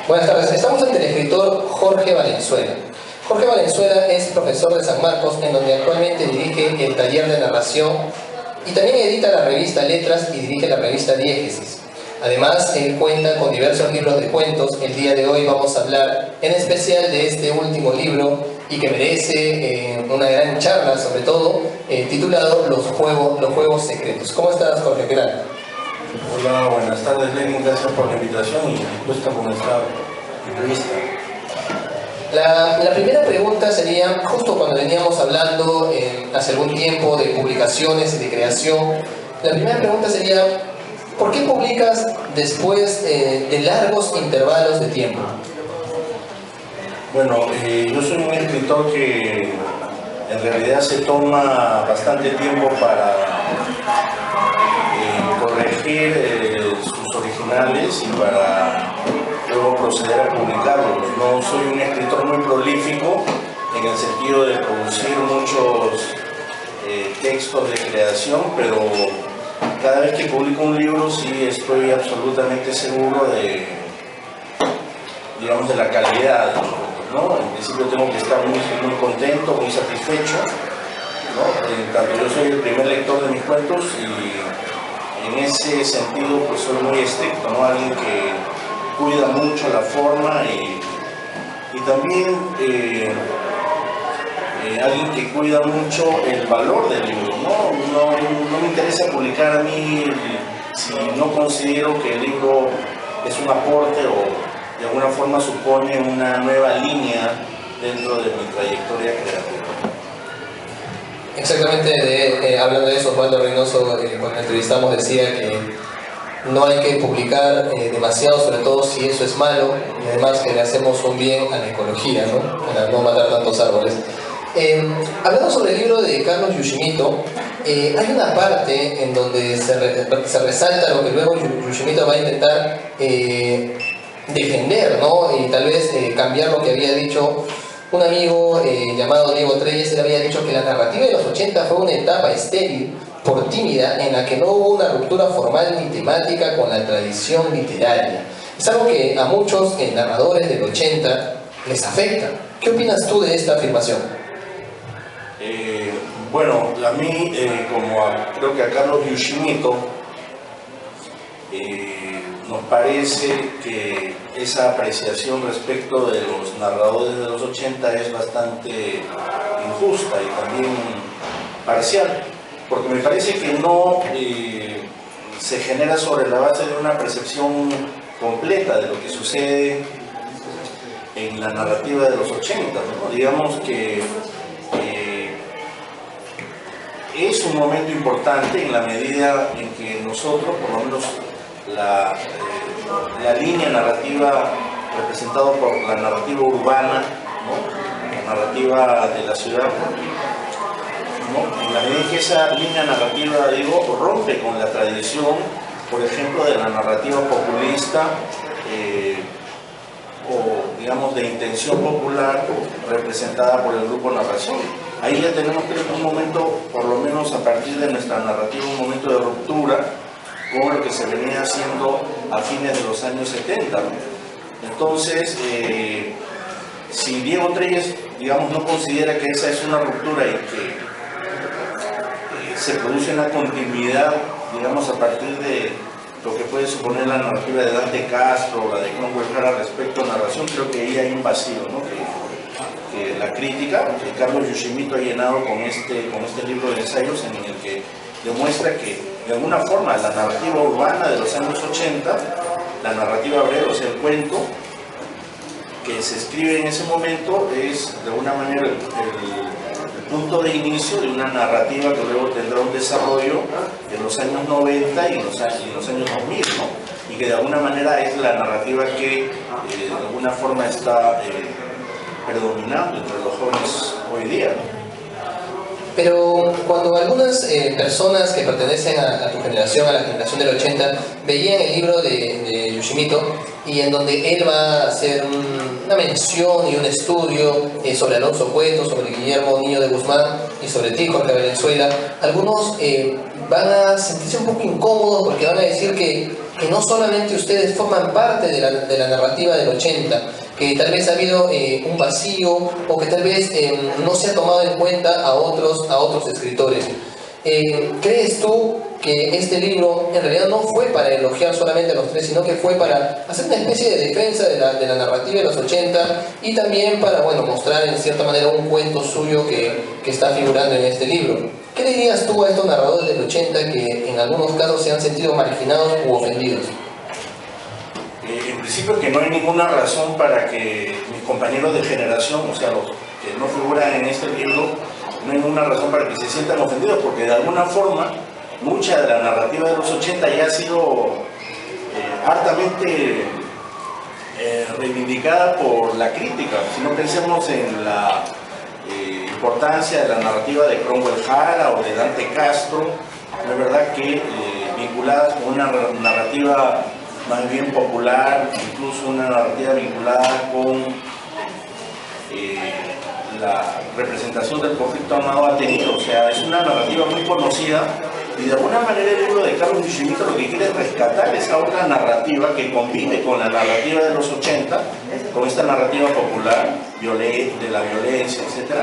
Buenas tardes, estamos ante el escritor Jorge Valenzuela. Jorge Valenzuela es profesor de San Marcos, en donde actualmente dirige el taller de narración y también edita la revista Letras y dirige la revista Diégesis. Además, él cuenta con diversos libros de cuentos. El día de hoy vamos a hablar en especial de este último libro y que merece una gran charla, sobre todo, titulado Los Juegos Secretos. ¿Cómo estás, Jorge? ¿Qué tal? Hola, buenas tardes, Lenin. Gracias por la invitación y dispuesta a comenzar la entrevista. La primera pregunta sería, justo cuando veníamos hablando hace algún tiempo de publicaciones y de creación, la primera pregunta sería, ¿por qué publicas después de largos intervalos de tiempo? Bueno, yo soy un escritor que en realidad se toma bastante tiempo para corregir sus originales y para luego proceder a publicarlos. No soy un escritor muy prolífico en el sentido de producir muchos textos de creación, pero cada vez que publico un libro sí estoy absolutamente seguro de, digamos, de la calidad, ¿no? En principio tengo que estar muy contento, muy satisfecho, ¿no? Tanto yo soy el primer lector de mis cuentos y en ese sentido pues soy muy estricto, ¿no? Alguien que cuida mucho la forma y también alguien que cuida mucho el valor del libro, no me interesa publicar a mí si no considero que el libro es un aporte o de alguna forma supone una nueva línea dentro de mi trayectoria creativa. Exactamente, hablando de eso, Osvaldo Reynoso, cuando lo entrevistamos, decía que no hay que publicar demasiado, sobre todo si eso es malo, y además que le hacemos un bien a la ecología, ¿no? Para no matar tantos árboles. Hablando sobre el libro de Carlos Yoshimoto, hay una parte en donde se resalta lo que luego Yoshimoto va a intentar defender, ¿no? Y tal vez cambiar lo que había dicho un amigo llamado Diego Treyes. Él había dicho que la narrativa de los 80 fue una etapa estéril, por tímida, en la que no hubo una ruptura formal ni temática con la tradición literaria. Es algo que a muchos narradores del 80 les afecta. ¿Qué opinas tú de esta afirmación? Bueno, a mí, creo que a Carlos Yoshimoto, nos parece que esa apreciación respecto de los narradores de los 80 es bastante injusta y también parcial, porque me parece que no se genera sobre la base de una percepción completa de lo que sucede en la narrativa de los 80, ¿no? Digamos que es un momento importante en la medida en que nosotros, por lo menos la línea narrativa representada por la narrativa urbana, ¿no? La narrativa de la ciudad, ¿no? En la medida en que esa línea narrativa, digo, rompe con la tradición, por ejemplo, de la narrativa populista o, digamos, de intención popular representada por el grupo narración. Ahí ya tenemos, creo que un momento, por lo menos a partir de nuestra narrativa, un momento de ruptura con lo que se venía haciendo a fines de los años 70. Entonces, si Diego Treyes, digamos, no considera que esa es una ruptura y que se produce una continuidad, digamos, a partir de lo que puede suponer la narrativa de Dante Castro o la de Cromwell Jara respecto a narración, creo que ahí hay un vacío, ¿no? Que la crítica que Carlos Yoshimoto ha llenado con este libro de ensayos, en el que demuestra que de alguna forma la narrativa urbana de los años 80, la narrativa breve, o sea, el cuento que se escribe en ese momento, es de alguna manera el punto de inicio de una narrativa que luego tendrá un desarrollo en los años 90 y en los años 2000, ¿no? Y que de alguna manera es la narrativa que de alguna forma está predominando entre los jóvenes hoy día, ¿no? Pero cuando algunas personas que pertenecen a tu generación, a la generación del 80, veían el libro de Yoshimoto, y en donde él va a hacer una mención y un estudio sobre Alonso Cueto, sobre Guillermo Niño de Guzmán y sobre ti, Jorge Valenzuela, algunos van a sentirse un poco incómodos porque van a decir que que no solamente ustedes forman parte de la narrativa del 80, que tal vez ha habido un vacío o que tal vez no se ha tomado en cuenta a otros escritores. ¿Crees tú que este libro en realidad no fue para elogiar solamente a los tres, sino que fue para hacer una especie de defensa de la narrativa de los 80 y también para, bueno, mostrar en cierta manera un cuento suyo que está figurando en este libro? ¿Qué le dirías tú a estos narradores del 80 que en algunos casos se han sentido marginados u ofendidos? En principio que no hay ninguna razón para que mis compañeros de generación, o sea, los que no figuran en este libro, no hay ninguna razón para que se sientan ofendidos, porque de alguna forma mucha de la narrativa de los 80 ya ha sido hartamente reivindicada por la crítica. Si no pensemos en la importancia de la narrativa de Cromwell Jara o de Dante Castro, es verdad que vinculadas con una narrativa más bien popular, incluso una narrativa vinculada con la representación del conflicto armado ha tenido, o sea, es una narrativa muy conocida y de alguna manera el libro de Carlos Yushimito lo que quiere es rescatar esa otra narrativa que convive con la narrativa de los 80, con esta narrativa popular, de la violencia, etc.,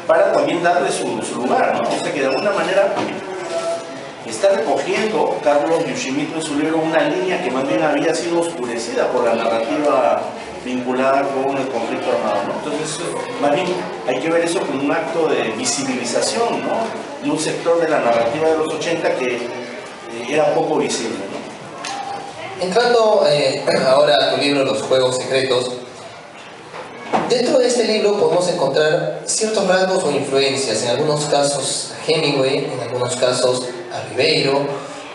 para también darle su lugar, ¿no? O sea que de alguna manera está recogiendo Carlos Yushimito en su libro una línea que más bien había sido oscurecida por la narrativa vinculada con el conflicto armado, ¿no? Entonces, más bien hay que ver eso como un acto de visibilización, ¿no?, de un sector de la narrativa de los 80 que era poco visible, ¿no? Entrando ahora a tu libro Los Juegos Secretos, dentro de este libro podemos encontrar ciertos rasgos o influencias, en algunos casos a Hemingway, en algunos casos a Ribeiro,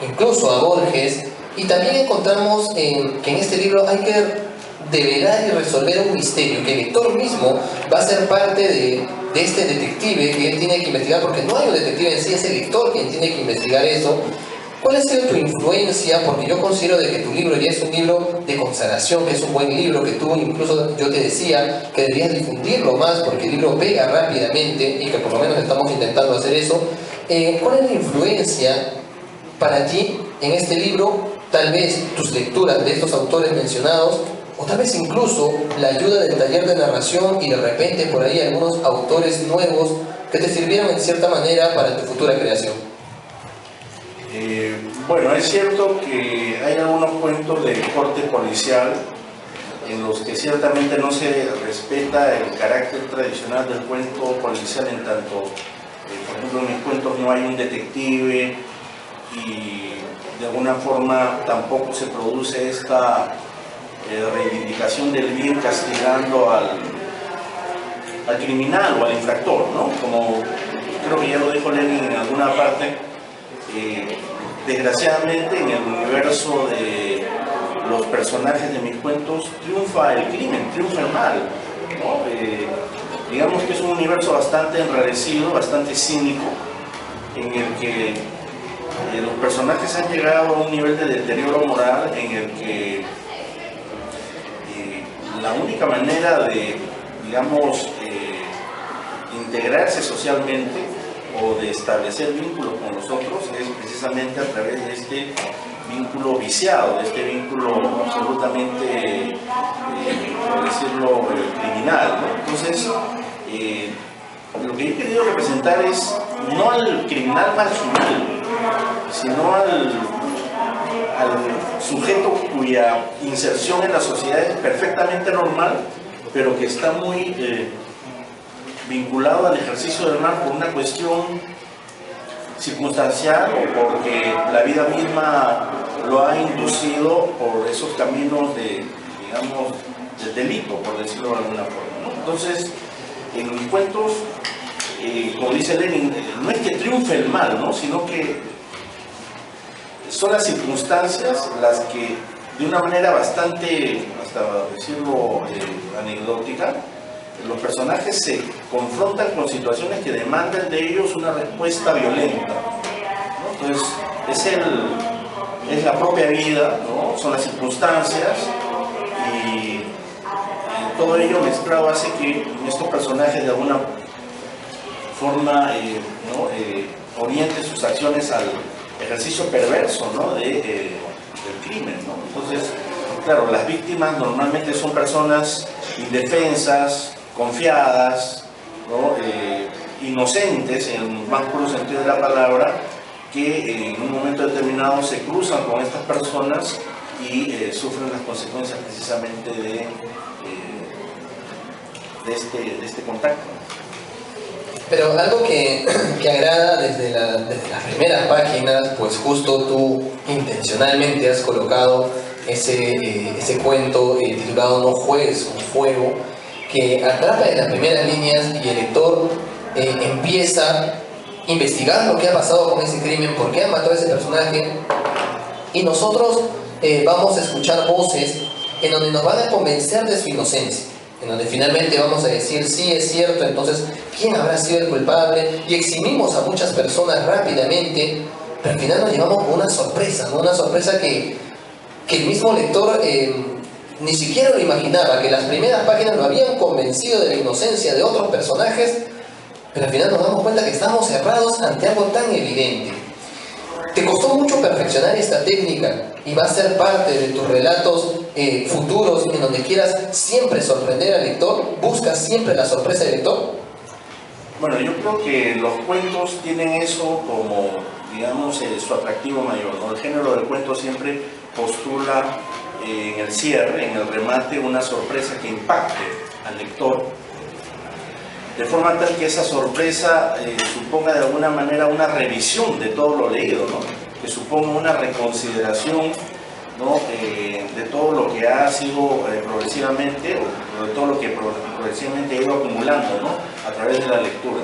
incluso a Borges, y también encontramos que en este libro hay que develar y resolver un misterio, que el lector mismo va a ser parte de este detective que él tiene que investigar, porque no hay un detective en sí, es el lector quien tiene que investigar eso. ¿Cuál ha sido tu influencia? Porque yo considero de que tu libro ya es un libro de consagración, que es un buen libro, que tú incluso, yo te decía que deberías difundirlo más porque el libro pega rápidamente y que por lo menos estamos intentando hacer eso. ¿Cuál es la influencia para ti en este libro? Tal vez tus lecturas de estos autores mencionados, o tal vez incluso la ayuda del taller de narración y de repente por ahí algunos autores nuevos que te sirvieron en cierta manera para tu futura creación. Bueno, es cierto que hay algunos cuentos de corte policial en los que ciertamente no se respeta el carácter tradicional del cuento policial, en tanto, por ejemplo, en mis cuentos no hay un detective y de alguna forma tampoco se produce esta reivindicación del bien castigando al criminal o al infractor, ¿no? Como creo que ya lo dijo Lenin en alguna parte, desgraciadamente en el universo de los personajes de mis cuentos triunfa el crimen, triunfa el mal, ¿no? Digamos que es un universo bastante enrarecido, bastante cínico, en el que los personajes han llegado a un nivel de deterioro moral en el que la única manera de, digamos, integrarse socialmente o de establecer vínculos con los otros es precisamente a través de este vínculo viciado, de este vínculo absolutamente, por decirlo, criminal, ¿no? Entonces, lo que he querido representar es no al criminal marginal, sino al sujeto cuya inserción en la sociedad es perfectamente normal, pero que está muy vinculado al ejercicio del mal por una cuestión circunstancial o porque la vida misma lo ha inducido por esos caminos de, digamos, del delito, por decirlo de alguna forma, ¿no? Entonces, en mis cuentos, como dice Lenin, no es que triunfe el mal, ¿no?, sino que son las circunstancias las que, de una manera bastante, hasta decirlo, anecdótica, los personajes se confrontan con situaciones que demandan de ellos una respuesta violenta, ¿no? Entonces, es la propia vida, ¿no?, son las circunstancias y todo ello mezclado hace que estos personajes de alguna forma orienten sus acciones al ejercicio perverso, ¿no?, de crimen, ¿no? Entonces, claro, las víctimas normalmente son personas indefensas, confiadas, ¿no? Inocentes en el más puro sentido de la palabra, que en un momento determinado se cruzan con estas personas y sufren las consecuencias precisamente de este contacto. Pero algo que agrada desde las primeras páginas, pues justo tú intencionalmente has colocado ese cuento titulado No juegues con fuego, que atrapa en las primeras líneas y el lector empieza a investigar lo que ha pasado con ese crimen, por qué han matado a ese personaje, y nosotros vamos a escuchar voces en donde nos van a convencer de su inocencia, en donde finalmente vamos a decir, sí, es cierto, entonces, ¿quién habrá sido el culpable? Y eximimos a muchas personas rápidamente, pero al final nos llevamos con una sorpresa, ¿no? Una sorpresa que el mismo lector ni siquiera lo imaginaba, que las primeras páginas lo habían convencido de la inocencia de otros personajes, pero al final nos damos cuenta que estamos cerrados ante algo tan evidente. ¿Te costó mucho perfeccionar esta técnica y va a ser parte de tus relatos futuros en donde quieras siempre sorprender al lector? ¿Buscas siempre la sorpresa del lector? Bueno, yo creo que los cuentos tienen eso como, digamos, su atractivo mayor, ¿no? El género del cuento siempre postula en el cierre, en el remate, una sorpresa que impacte al lector, de forma tal que esa sorpresa suponga de alguna manera una revisión de todo lo leído, ¿no? Que suponga una reconsideración, ¿no? De todo lo que ha sido progresivamente, o de todo lo que progresivamente ha ido acumulando, ¿no? A través de la lectura.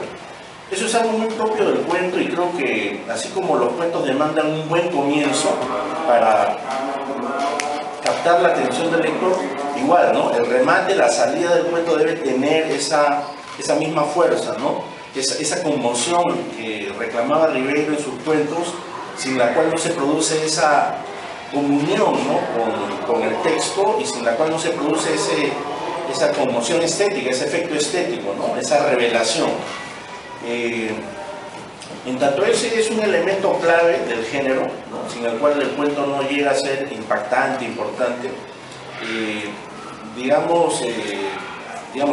Eso es algo muy propio del cuento, y creo que así como los cuentos demandan un buen comienzo para captar la atención del lector, igual, ¿no? El remate, la salida del cuento debe tener esa misma fuerza, ¿no? Esa conmoción que reclamaba Ribeiro en sus cuentos, sin la cual no se produce esa comunión, ¿no? con el texto, y sin la cual no se produce esa conmoción estética, ese efecto estético, ¿no? Esa revelación. En tanto ese es un elemento clave del género, ¿no? Sin el cual el cuento no llega a ser impactante, importante, digamos,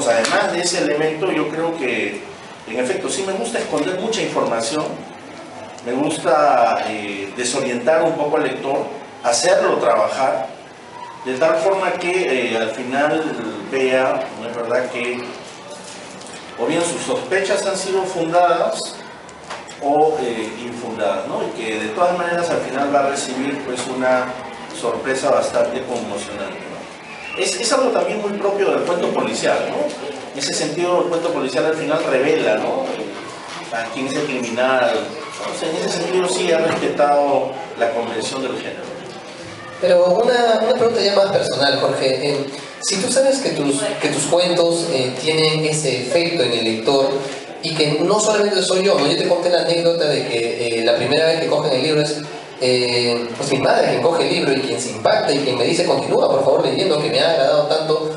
además de ese elemento, yo creo que, en efecto, sí me gusta esconder mucha información, me gusta desorientar un poco al lector, hacerlo trabajar, de tal forma que al final vea, ¿no es verdad?, que o bien sus sospechas han sido fundadas o infundadas, ¿no? Y que de todas maneras al final va a recibir, pues, una sorpresa bastante conmocionante, ¿no? Es algo también muy propio del cuento policial, ¿no? En ese sentido, el cuento policial al final revela, ¿no?, a quién es el criminal. O sea, en ese sentido sí ha respetado la convención del género. Pero una pregunta ya más personal, Jorge. Si tú sabes que tus cuentos tienen ese efecto en el lector, y que no solamente soy yo, ¿no? Yo te conté la anécdota de que la primera vez que cogen el libro es pues mi madre quien coge el libro y quien se impacta y quien me dice continúa por favor leyendo, que me ha agradado tanto.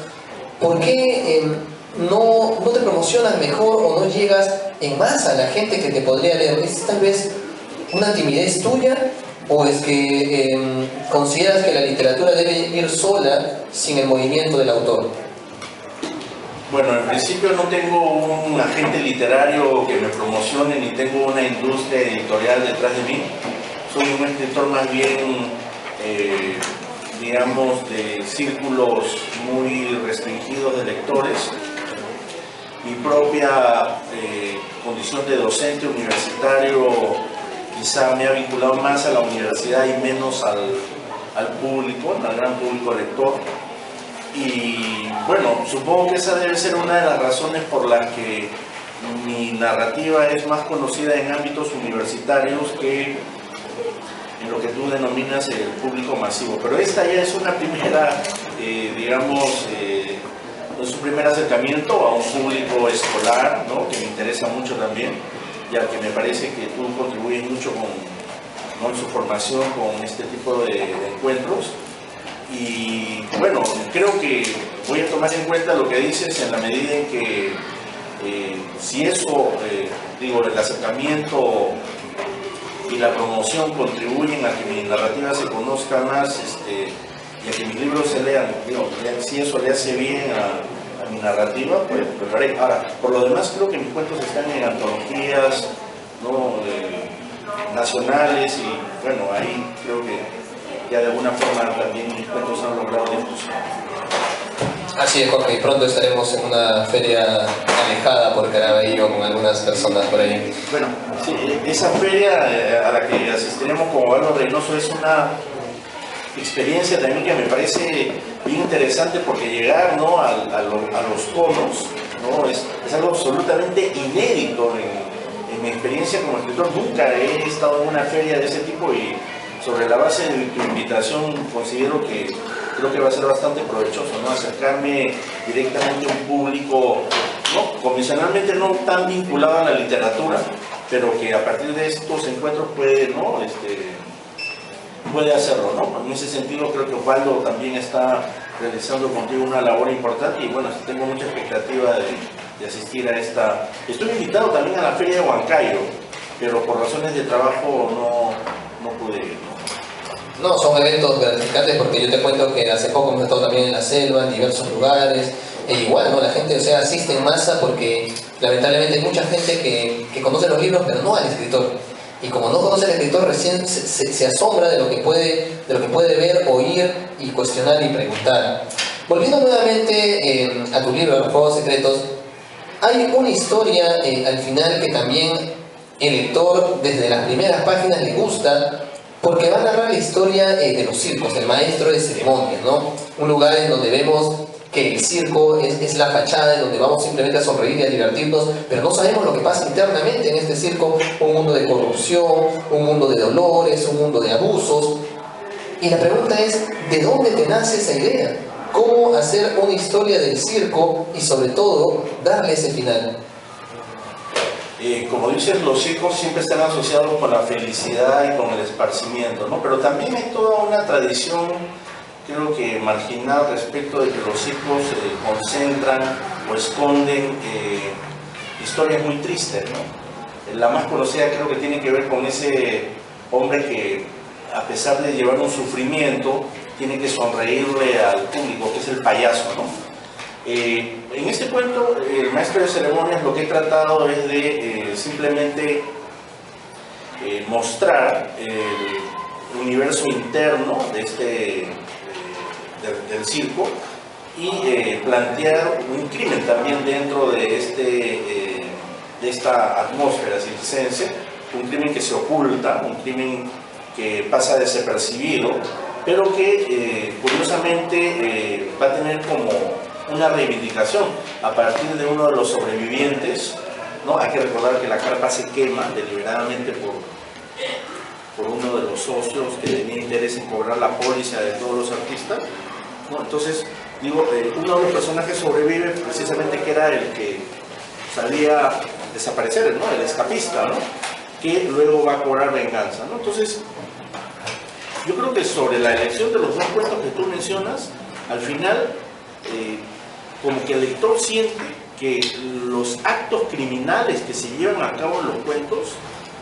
¿Por qué no te promocionas mejor o no llegas en masa a la gente que te podría leer? ¿Es tal vez una timidez tuya o es que consideras que la literatura debe ir sola sin el movimiento del autor? Bueno, en principio no tengo un agente literario que me promocione, ni tengo una industria editorial detrás de mí. Soy un escritor más bien, digamos, de círculos muy restringidos de lectores. Mi propia condición de docente universitario quizá me ha vinculado más a la universidad y menos al público, al gran público lector. Y bueno, supongo que esa debe ser una de las razones por las que mi narrativa es más conocida en ámbitos universitarios que en lo que tú denominas el público masivo. Pero esta ya es una primera, digamos, es un primer acercamiento a un público escolar, ¿no?, que me interesa mucho también, y al que me parece que tú contribuyes mucho con, ¿no?, en su formación con este tipo de encuentros. Y bueno, creo que voy a tomar en cuenta lo que dices en la medida en que si eso, digo, el acercamiento y la promoción contribuyen a que mi narrativa se conozca más y a que mis libros se lean. Digo, si eso le hace bien a mi narrativa, pues lo haré. Ahora, por lo demás, creo que mis cuentos están en antologías, ¿no? Nacionales, y bueno, ahí creo que ya de alguna forma también mis cuentos han logrado difusión. Así es, Jorge, y pronto estaremos en una feria alejada por Caraballo con algunas personas por ahí. Bueno, sí, esa feria a la que asistiremos como Osvaldo Reynoso es una experiencia también que me parece bien interesante, porque llegar, ¿no?, a los conos, ¿no?, es algo absolutamente inédito en mi experiencia como escritor. Nunca he estado en una feria de ese tipo, y sobre la base de tu invitación considero que creo que va a ser bastante provechoso, ¿no?, acercarme directamente a un público, ¿no?, convencionalmente no tan vinculado a la literatura, pero que a partir de estos encuentros puede, ¿no?, puede hacerlo, ¿no? En ese sentido creo que Osvaldo también está realizando contigo una labor importante, y bueno, tengo mucha expectativa de asistir a esta. Estoy invitado también a la Feria de Huancayo, pero por razones de trabajo no pude ir, ¿no? No, son eventos gratificantes, porque yo te cuento que hace poco hemos estado también en la selva, en diversos lugares, e igual, ¿no?, la gente, o sea, asiste en masa porque lamentablemente hay mucha gente que conoce los libros pero no al escritor. Y como no conoce al escritor, recién se asombra de lo que puede ver, oír y cuestionar y preguntar. Volviendo nuevamente a tu libro, Los Juegos Secretos, hay una historia al final que también el lector desde las primeras páginas le gusta, porque va a narrar la historia de los circos, el maestro de ceremonias, ¿no? Un lugar en donde vemos que el circo es la fachada, en donde vamos simplemente a sonreír y a divertirnos, pero no sabemos lo que pasa internamente en este circo, un mundo de corrupción, un mundo de dolores, un mundo de abusos. Y la pregunta es, ¿de dónde te nace esa idea? ¿Cómo hacer una historia del circo y sobre todo darle ese final? Como dices, los circos siempre están asociados con la felicidad y con el esparcimiento, ¿no? Pero también hay toda una tradición, creo que marginal, respecto de que los circos concentran o esconden historias muy tristes, ¿no? La más conocida creo que tiene que ver con ese hombre que, a pesar de llevar un sufrimiento, tiene que sonreírle al público, que es el payaso, ¿no? En este cuento, el maestro de ceremonias, lo que he tratado es de simplemente mostrar el universo interno de del circo, y plantear un crimen también dentro de esta atmósfera circense, un crimen que se oculta, un crimen que pasa desapercibido, pero que curiosamente va a tener como una reivindicación a partir de uno de los sobrevivientes, ¿no? Hay que recordar que la carpa se quema deliberadamente por uno de los socios que tenía interés en cobrar la póliza de todos los artistas, ¿no? Entonces, digo, uno de los personajes sobrevive precisamente, que era el que sabía desaparecer, ¿no?, el escapista, ¿no?, que luego va a cobrar venganza, ¿no? Entonces, yo creo que sobre la elección de los dos cuentos que tú mencionas, al final, como que el lector siente que los actos criminales que se llevan a cabo en los cuentos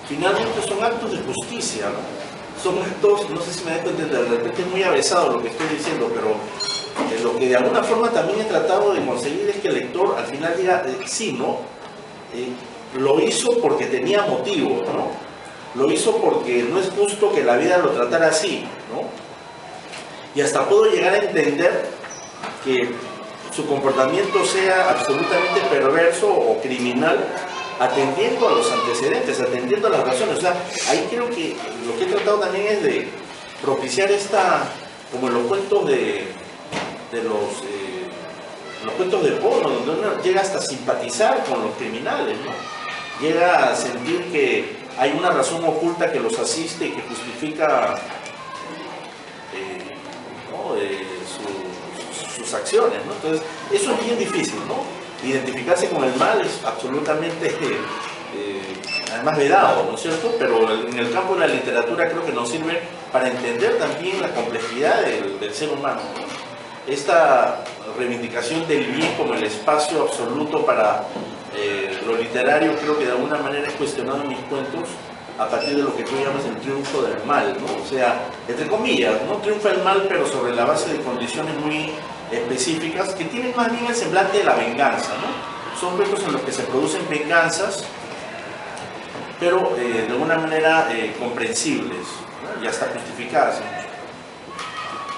finalmente son actos de justicia, ¿no? Son actos, no sé si me dejo entender, de repente es muy avesado lo que estoy diciendo, pero lo que de alguna forma también he tratado de conseguir es que el lector al final diga, sí, ¿no? Lo hizo porque tenía motivo, ¿no? Lo hizo porque no es justo que la vida lo tratara así, ¿no? Y hasta puedo llegar a entender que su comportamiento sea absolutamente perverso o criminal, atendiendo a los antecedentes, atendiendo a las razones. O sea, ahí creo que lo que he tratado también es de propiciar como en los cuentos los cuentos de porno, donde uno llega hasta a simpatizar con los criminales, ¿no? Llega a sentir que hay una razón oculta que los asiste y que justifica ¿no?, sus acciones, ¿no? Entonces, eso es bien difícil, ¿no? Identificarse con el mal es absolutamente, además, vedado, ¿no es cierto? Pero en el campo de la literatura creo que nos sirve para entender también la complejidad del ser humano, ¿no? Esta reivindicación del bien como el espacio absoluto para lo literario, creo que de alguna manera es cuestionado en mis cuentos, a partir de lo que tú llamas el triunfo del mal, ¿no? O sea, entre comillas, no triunfa el mal, pero sobre la base de condiciones muy específicas que tienen más bien el semblante de la venganza, ¿no? Son cuentos en los que se producen venganzas, pero de alguna manera comprensibles, ¿no? Y hasta justificadas.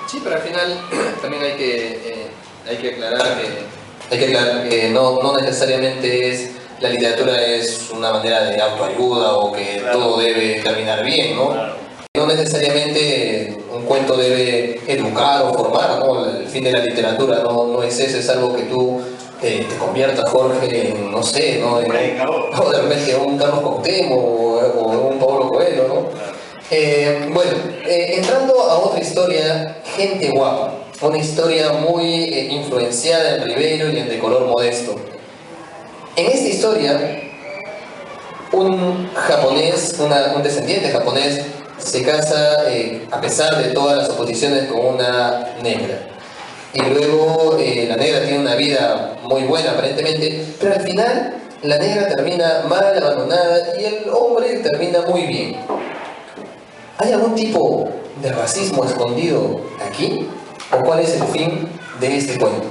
Sí, pero al final también hay que aclarar que no necesariamente la literatura es una manera de autoayuda o que Claro. todo debe terminar bien, ¿no? Claro. No necesariamente un cuento debe educar o formar, ¿no? El fin de la literatura no es eso, es algo que tú te conviertas, Jorge, en, no sé, ¿no? Un predicador. O de repente un Carlos Cuauhtémoc o un Pablo Coelho, ¿no? Bueno, entrando a otra historia, Gente Guapa, una historia muy influenciada en Rivero y en De Color Modesto. En esta historia, un japonés, un descendiente japonés, se casa a pesar de todas las oposiciones con una negra. Y luego la negra tiene una vida muy buena aparentemente, pero al final la negra termina mal, abandonada, y el hombre termina muy bien. ¿Hay algún tipo de racismo escondido aquí? ¿O cuál es el fin de este cuento?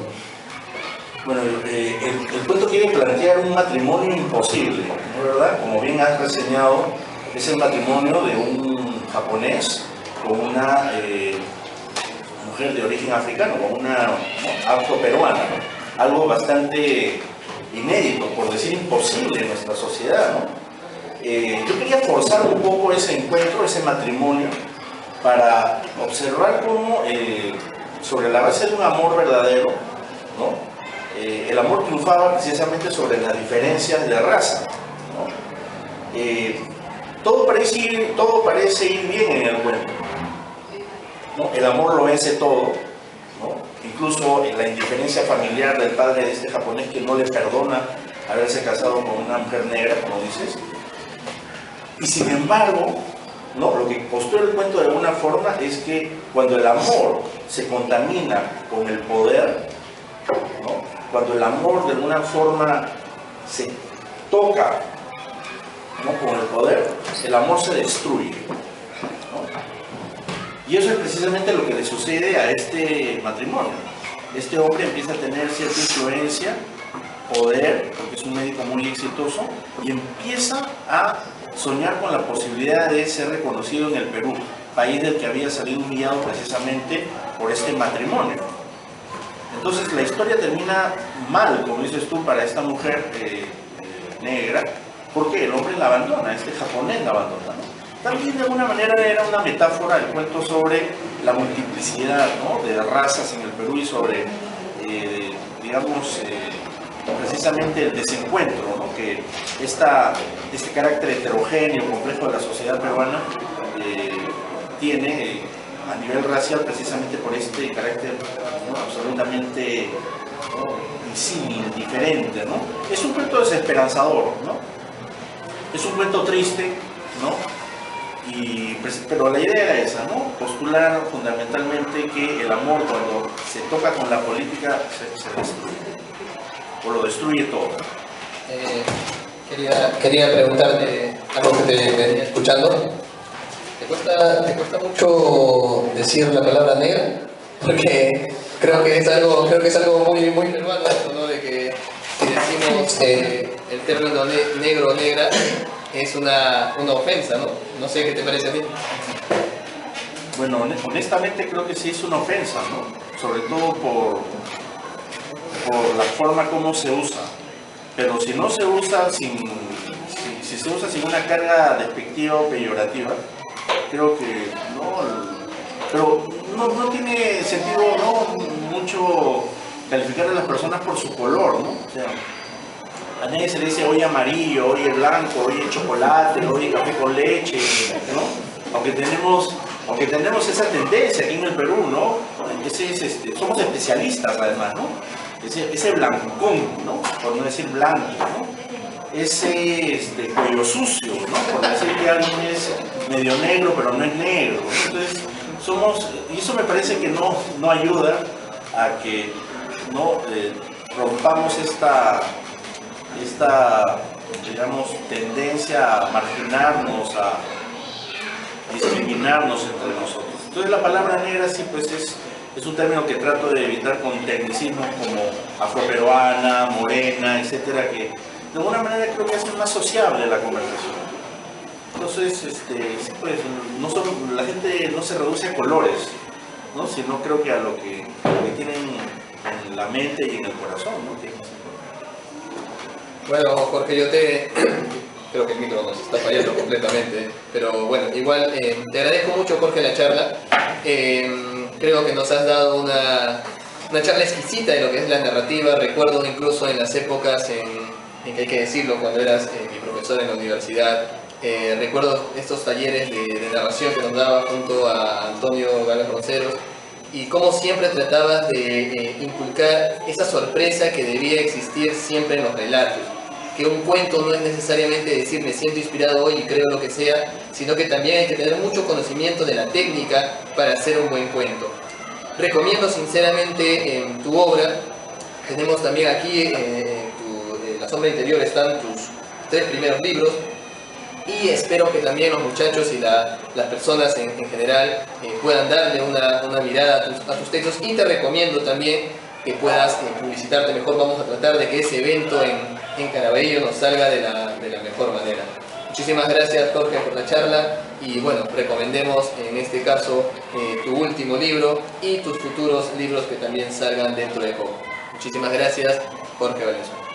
Bueno, el cuento quiere plantear un matrimonio imposible, ¿no? ¿Verdad? Como bien has reseñado, es el matrimonio de un japonés con una mujer de origen africano, con una afroperuana, ¿no? Algo bastante inédito, por decir imposible en nuestra sociedad, ¿no? Yo quería forzar un poco ese encuentro, ese matrimonio, para observar cómo, sobre la base de un amor verdadero, ¿no? El amor triunfaba precisamente sobre las diferencias de raza, ¿no? Todo parece ir bien en el cuento, ¿no? El amor lo vence todo, ¿no? Incluso la indiferencia familiar del padre de este japonés que no le perdona haberse casado con una mujer negra, como dices. Y sin embargo, ¿no? Lo que postula el cuento de alguna forma es que cuando el amor se contamina con el poder, ¿no? Cuando el amor de alguna forma se toca, ¿no? Con el poder, el amor se destruye, ¿no? Y eso es precisamente lo que le sucede a este matrimonio. Este hombre empieza a tener cierta influencia, poder, porque es un médico muy exitoso, y empieza a soñar con la posibilidad de ser reconocido en el Perú, país del que había salido humillado precisamente por este matrimonio. Entonces la historia termina mal, como dices tú, para esta mujer negra, porque el hombre la abandona, este japonés la abandona, ¿no? También de alguna manera era una metáfora el cuento sobre la multiplicidad, ¿no? De razas en el Perú y sobre, digamos, precisamente el desencuentro, ¿no? Que este carácter heterogéneo, complejo de la sociedad peruana tiene a nivel racial precisamente por este carácter, ¿no? Absolutamente, ¿no? Insímil, diferente, ¿no? Es un cuento desesperanzador, ¿no? Es un cuento triste, ¿no? Pero la idea era esa, ¿no? Postular fundamentalmente que el amor, cuando se toca con la política, se destruye, o lo destruye todo. Quería preguntarte algo que te venía escuchando. ¿Te cuesta mucho decir la palabra negra? Porque creo que es algo muy, muy peruano esto, ¿no? De que si decimos el término negro o negra es una ofensa, ¿no? No sé qué te parece a ti. Bueno, honestamente creo que sí es una ofensa, ¿no? Sobre todo por la forma como se usa. Pero si no se usa si se usa sin una carga despectiva o peyorativa, creo que no. Pero no tiene sentido, ¿no? Mucho calificar a las personas por su color, ¿no? O sea, a nadie se le dice hoy amarillo, hoy blanco, hoy chocolate, hoy café con leche, ¿no? Aunque tenemos esa tendencia aquí en el Perú, ¿no? Somos especialistas además, ¿no? Ese blancón, ¿no? Por no decir blanco, ¿no? Ese cuello sucio, ¿no? Por decir que alguien es medio negro pero no es negro. Entonces, y eso me parece que no ayuda a que no rompamos esta digamos, tendencia a marginarnos, a discriminarnos entre nosotros. Entonces la palabra negra sí pues es un término que trato de evitar con tecnicismos como afroperuana, morena, etcétera, que de alguna manera creo que hacen más sociable la conversación. Entonces, sí, pues, la gente no se reduce a colores, ¿no? Sino creo que a lo que tienen en la mente y en el corazón, ¿no? Que es más importante. Bueno, Jorge, creo que el micro nos está fallando completamente, pero bueno, igual te agradezco mucho, Jorge, la charla. Creo que nos has dado una charla exquisita de lo que es la narrativa. Recuerdo incluso en las épocas en que hay que decirlo, cuando eras mi profesor en la universidad, recuerdo estos talleres de narración que nos daba junto a Antonio Gálvez Ronceros, y cómo siempre tratabas de inculcar esa sorpresa que debía existir siempre en los relatos. Que un cuento no es necesariamente decir me siento inspirado hoy y creo lo que sea, sino que también hay que tener mucho conocimiento de la técnica para hacer un buen cuento. Recomiendo sinceramente tu obra. Tenemos también aquí en La Sombra Interior están tus 3 primeros libros, y espero que también los muchachos y las personas en general puedan darle una mirada a tus textos, y te recomiendo también que puedas publicitarte mejor. Vamos a tratar de que ese evento en Caraballo nos salga de la mejor manera. Muchísimas gracias, Jorge, por la charla, y bueno, recomendemos en este caso tu último libro y tus futuros libros que también salgan dentro de poco. Muchísimas gracias, Jorge Valenzuela.